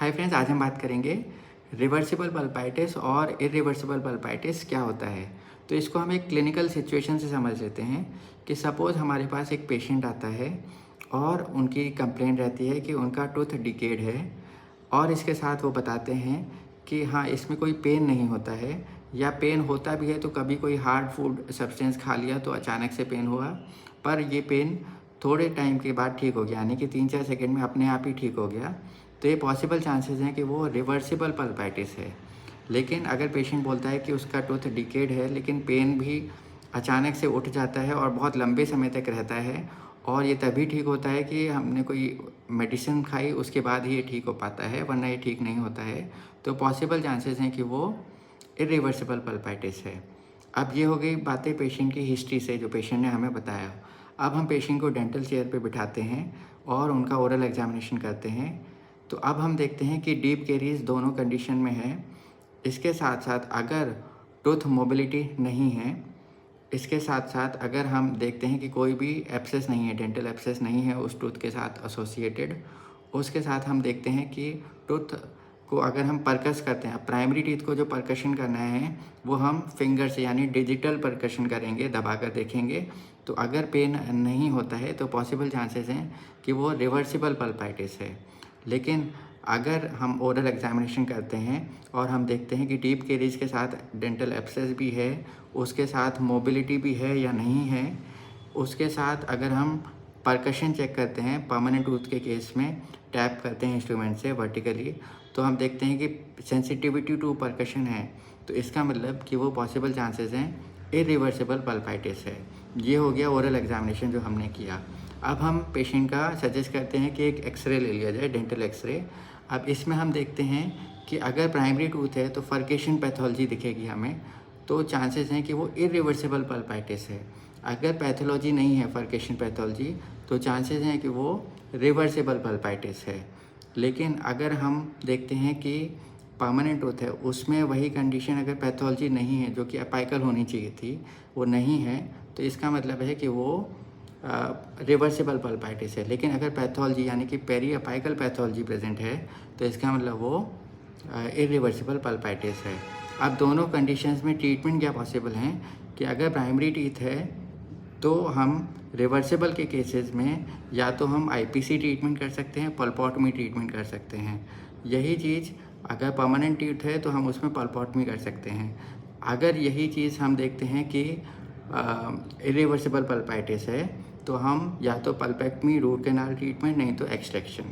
Hi friends, आज हम बात करेंगे रिवर्सिबल पल्पाइटिस और इरिवर्सिबल पल्पाइटिस क्या होता है। तो इसको हम एक क्लिनिकल सिचुएशन से समझ लेते हैं कि सपोज़ हमारे पास एक पेशेंट आता है और उनकी कंप्लेंट रहती है कि उनका टूथ डिकेड है और इसके साथ वो बताते हैं कि हाँ, इसमें कोई पेन नहीं होता है या पेन होता भी है तो कभी कोई हार्ड फूड सब्सटेंस खा लिया तो अचानक से पेन हुआ, पर ये पेन थोड़े टाइम के बाद ठीक हो गया, यानी कि 3-4 सेकंड में अपने आप ही ठीक हो गया। तो ये पॉसिबल चांसेस हैं कि वो रिवर्सिबल पल्पाइटिस है। लेकिन अगर पेशेंट बोलता है कि उसका टूथ डिकेड है लेकिन पेन भी अचानक से उठ जाता है और बहुत लंबे समय तक रहता है और ये तभी ठीक होता है कि हमने कोई मेडिसिन खाई, उसके बाद ही ये ठीक हो पाता है, वरना ये ठीक नहीं होता है। तो पॉसिबल चांसेस हैं कि वो इरिवर्सिबल पल्पाइटिस है। अब ये हो गई बातें पेशेंट की हिस्ट्री से, जो पेशेंट ने हमें बताया। अब हम पेशेंट को डेंटल चेयर पे बिठाते हैं और उनका ओरल एग्जामिनेशन करते हैं। तो अब हम देखते हैं कि डीप कैरीज दोनों कंडीशन में है। इसके साथ साथ अगर टूथ मोबिलिटी नहीं है, इसके साथ साथ अगर हम देखते हैं कि कोई भी एब्सेस नहीं है, डेंटल एब्सेस नहीं है उस टूथ के साथ एसोसिएटेड, उसके साथ हम देखते हैं कि टूथ को अगर हम परकस करते हैं, प्राइमरी टीथ को जो परकशन करना है वो हम फिंगर से यानी डिजिटल परकशन करेंगे, दबाकर देखेंगे। तो अगर पेन नहीं होता है तो पॉसिबल चांसेस हैं कि वो रिवर्सिबल पल्पाइटिस है। लेकिन अगर हम ओरल एग्जामिनेशन करते हैं और हम देखते हैं कि डीप कैरीज के साथ डेंटल एब्सेस भी है, उसके साथ मोबिलिटी भी है या नहीं है, उसके साथ अगर हम परकशन चेक करते हैं परमानेंट टूथ के केस में, टैप करते हैं इंस्ट्रूमेंट से वर्टिकली, तो हम देखते हैं कि सेंसिटिविटी टू परकशन है, तो इसका मतलब कि वो पॉसिबल चांसेस हैं इरिवर्सिबल पल्पाइटिस है। ये हो गया ओरल एग्जामिनेशन जो हमने किया। अब हम पेशेंट का सजेस्ट करते हैं कि एक एक्सरे ले लिया जाए, डेंटल एक्सरे। अब इसमें हम देखते हैं कि अगर प्राइमरी टूथ है तो फर्केशन पैथोलॉजी दिखेगी हमें, तो चांसेस हैं कि वो इरिवर्सिबल पल्पाइटिस है। अगर पैथोलॉजी नहीं है, फर्केशन पैथोलॉजी, तो चांसेस हैं कि वो रिवर्सिबल पल्पाइटिस है। लेकिन अगर हम देखते हैं कि परमानेंट टूथ है, उसमें वही कंडीशन अगर पैथोलॉजी नहीं है जो कि अपाइकल होनी चाहिए थी, वो नहीं है, तो इसका मतलब है कि वो रिवर्सिबल पल्पाइटिस है। लेकिन अगर पैथोलॉजी यानी कि पेरी अपाइकल पैथोलॉजी प्रेजेंट है तो इसका मतलब वो इरिवर्सिबल पल्पाइटिस है। अब दोनों कंडीशंस में ट्रीटमेंट क्या पॉसिबल हैं कि अगर प्राइमरी टीथ है तो हम रिवर्सिबल के केसेस में या तो हम आईपीसी ट्रीटमेंट कर सकते हैं, पल्पोटमी ट्रीटमेंट कर सकते हैं। यही चीज़ अगर परमानेंट टीथ है तो हम उसमें पल्पोटमी कर सकते हैं। अगर यही चीज़ हम देखते हैं कि इरिवर्सिबल पल्पाइटिस है तो हम या तो पल्पेक्टमी, रूट कैनाल ट्रीटमेंट, नहीं तो एक्सट्रैक्शन।